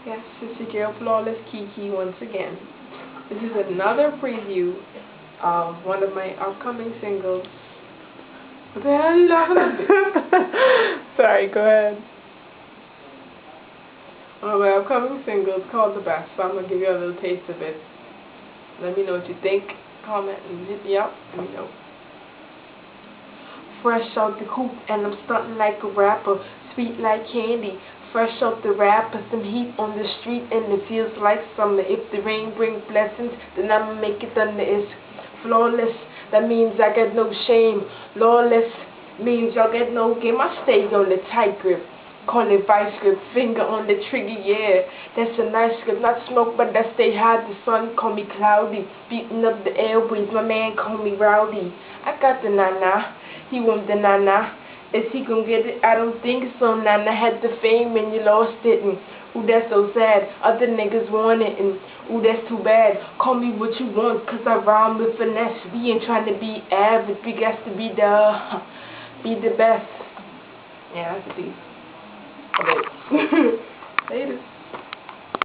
Yes, it's your girl Flawless Kiki once again. This is another preview of one of my upcoming singles. What the hell are you laughing at? Sorry, go ahead. One of my upcoming singles called The Best, so I'm going to give you a little taste of it. Let me know what you think. Comment and hit me up. Let me know. Fresh out the coop and I'm stunting like a rapper, sweet like candy. Fresh out the rapper, some heat on the street and it feels like summer. If the rain brings blessings, then I'ma make it thunder. It's flawless, that means I got no shame. Lawless means y'all get no game. I stay on the tight grip. Call it vice grip, finger on the trigger, yeah. That's a nice grip, not smoke, but that stay high. The sun call me cloudy, beating up the airways. My man call me rowdy. I got the nana, he want the nana. Is he gonna get it? I don't think so. Nana had the fame and you lost it. And ooh, that's so sad. Other niggas want it. And ooh, that's too bad. Call me what you want, cause I rhyme with finesse. We ain't trying to be average. We got to be the best. Yeah, that's deep. Okay. Later.